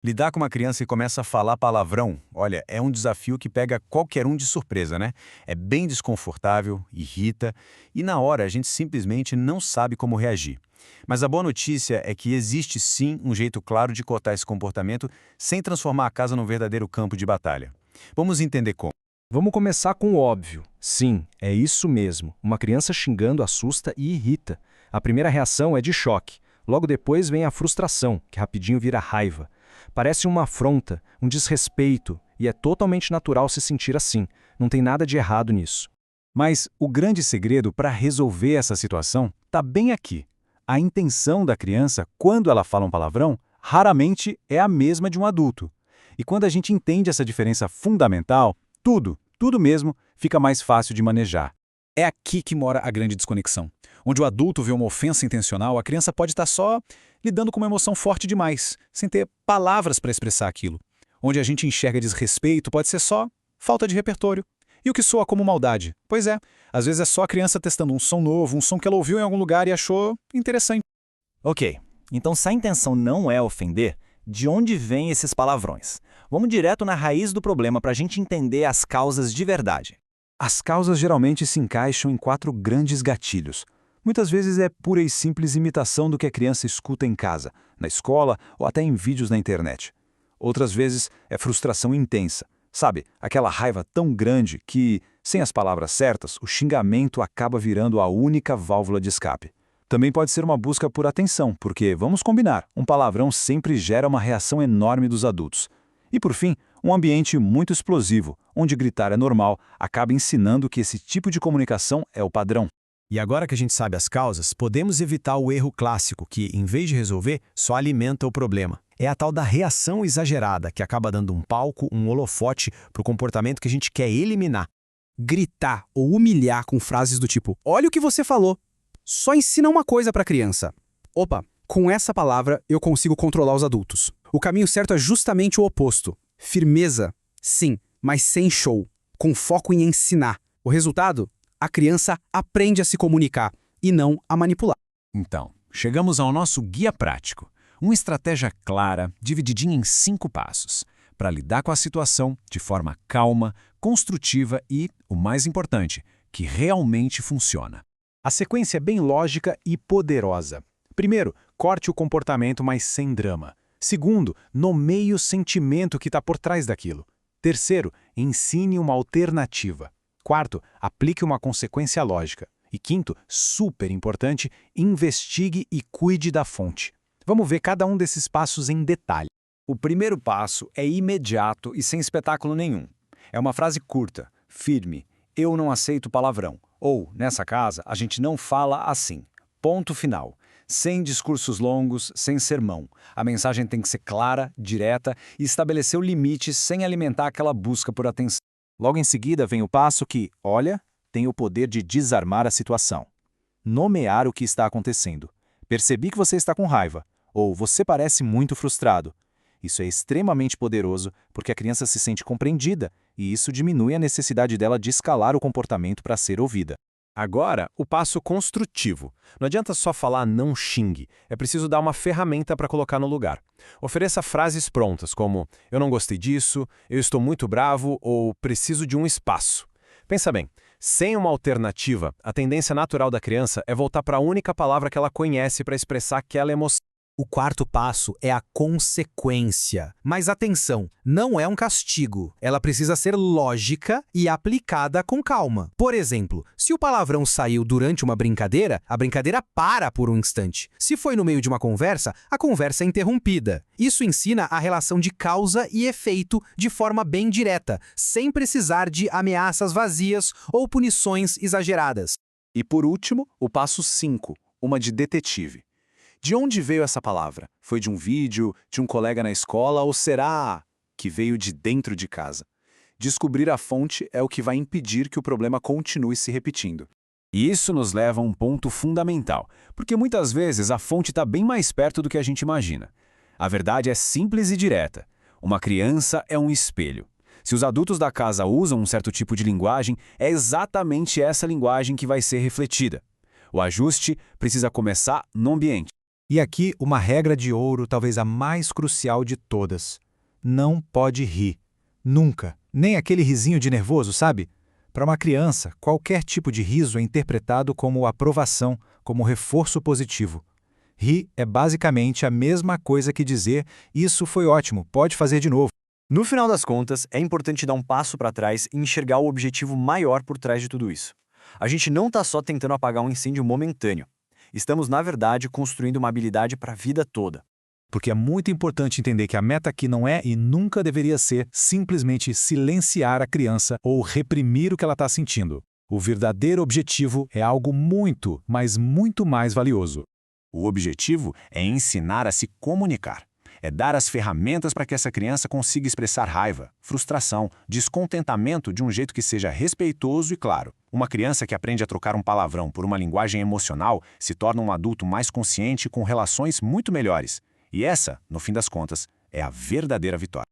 Lidar com uma criança que começa a falar palavrão, olha, é um desafio que pega qualquer um de surpresa, né? É bem desconfortável, irrita, e na hora a gente simplesmente não sabe como reagir. Mas a boa notícia é que existe sim um jeito claro de cortar esse comportamento sem transformar a casa num verdadeiro campo de batalha. Vamos entender como. Vamos começar com o óbvio. Sim, é isso mesmo. Uma criança xingando assusta e irrita. A primeira reação é de choque. Logo depois vem a frustração, que rapidinho vira raiva. Parece uma afronta, um desrespeito, e é totalmente natural se sentir assim. Não tem nada de errado nisso. Mas o grande segredo para resolver essa situação está bem aqui. A intenção da criança, quando ela fala um palavrão, raramente é a mesma de um adulto. E quando a gente entende essa diferença fundamental, tudo mesmo, fica mais fácil de manejar. É aqui que mora a grande desconexão. Onde o adulto vê uma ofensa intencional, a criança pode estar só lidando com uma emoção forte demais, sem ter palavras para expressar aquilo. Onde a gente enxerga desrespeito, pode ser só falta de repertório. E o que soa como maldade? Pois é, às vezes é só a criança testando um som novo, um som que ela ouviu em algum lugar e achou interessante. Ok, então se a intenção não é ofender, de onde vêm esses palavrões? Vamos direto na raiz do problema para a gente entender as causas de verdade. As causas geralmente se encaixam em 4 grandes gatilhos. Muitas vezes é pura e simples imitação do que a criança escuta em casa, na escola ou até em vídeos na internet. Outras vezes é frustração intensa. Sabe, aquela raiva tão grande que, sem as palavras certas, o xingamento acaba virando a única válvula de escape. Também pode ser uma busca por atenção, porque, vamos combinar, um palavrão sempre gera uma reação enorme dos adultos. E por fim, um ambiente muito explosivo, onde gritar é normal, acaba ensinando que esse tipo de comunicação é o padrão. E agora que a gente sabe as causas, podemos evitar o erro clássico que, em vez de resolver, só alimenta o problema. É a tal da reação exagerada que acaba dando um palco, um holofote para o comportamento que a gente quer eliminar. Gritar ou humilhar com frases do tipo "olha o que você falou", só ensina uma coisa para a criança. Opa, com essa palavra eu consigo controlar os adultos. O caminho certo é justamente o oposto. Firmeza, sim, mas sem show, com foco em ensinar. O resultado? A criança aprende a se comunicar e não a manipular. Então, chegamos ao nosso guia prático. Uma estratégia clara, divididinha em 5 passos, para lidar com a situação de forma calma, construtiva e, o mais importante, que realmente funciona. A sequência é bem lógica e poderosa. Primeiro, corte o comportamento, mas sem drama. Segundo, nomeie o sentimento que está por trás daquilo. Terceiro, ensine uma alternativa. Quarto, aplique uma consequência lógica. E quinto, super importante, investigue e cuide da fonte. Vamos ver cada um desses passos em detalhe. O primeiro passo é imediato e sem espetáculo nenhum. É uma frase curta, firme: "Eu não aceito palavrão", ou "nessa casa a gente não fala assim". Ponto final. Sem discursos longos, sem sermão. A mensagem tem que ser clara, direta e estabelecer o limite sem alimentar aquela busca por atenção. Logo em seguida vem o passo que, olha, tem o poder de desarmar a situação. Nomear o que está acontecendo. Percebi que você está com raiva, ou você parece muito frustrado. Isso é extremamente poderoso porque a criança se sente compreendida e isso diminui a necessidade dela de escalar o comportamento para ser ouvida. Agora, o passo construtivo. Não adianta só falar "não xingue", é preciso dar uma ferramenta para colocar no lugar. Ofereça frases prontas, como "eu não gostei disso", "eu estou muito bravo" ou "preciso de um espaço". Pensa bem, sem uma alternativa, a tendência natural da criança é voltar para a única palavra que ela conhece para expressar aquela emoção. O quarto passo é a consequência. Mas atenção, não é um castigo. Ela precisa ser lógica e aplicada com calma. Por exemplo, se o palavrão saiu durante uma brincadeira, a brincadeira para por um instante. Se foi no meio de uma conversa, a conversa é interrompida. Isso ensina a relação de causa e efeito de forma bem direta, sem precisar de ameaças vazias ou punições exageradas. E por último, o passo 5, uma de detetive. De onde veio essa palavra? Foi de um vídeo, de um colega na escola ou será que veio de dentro de casa? Descobrir a fonte é o que vai impedir que o problema continue se repetindo. E isso nos leva a um ponto fundamental, porque muitas vezes a fonte está bem mais perto do que a gente imagina. A verdade é simples e direta. Uma criança é um espelho. Se os adultos da casa usam um certo tipo de linguagem, é exatamente essa linguagem que vai ser refletida. O ajuste precisa começar no ambiente. E aqui uma regra de ouro, talvez a mais crucial de todas. Não pode rir. Nunca. Nem aquele risinho de nervoso, sabe? Para uma criança, qualquer tipo de riso é interpretado como aprovação, como reforço positivo. Rir é basicamente a mesma coisa que dizer "isso foi ótimo, pode fazer de novo". No final das contas, é importante dar um passo para trás e enxergar o objetivo maior por trás de tudo isso. A gente não está só tentando apagar um incêndio momentâneo. Estamos, na verdade, construindo uma habilidade para a vida toda. Porque é muito importante entender que a meta aqui não é e nunca deveria ser simplesmente silenciar a criança ou reprimir o que ela está sentindo. O verdadeiro objetivo é algo muito, mas muito mais valioso. O objetivo é ensinar a se comunicar. É dar as ferramentas para que essa criança consiga expressar raiva, frustração, descontentamento de um jeito que seja respeitoso e claro. Uma criança que aprende a trocar um palavrão por uma linguagem emocional se torna um adulto mais consciente com relações muito melhores. E essa, no fim das contas, é a verdadeira vitória.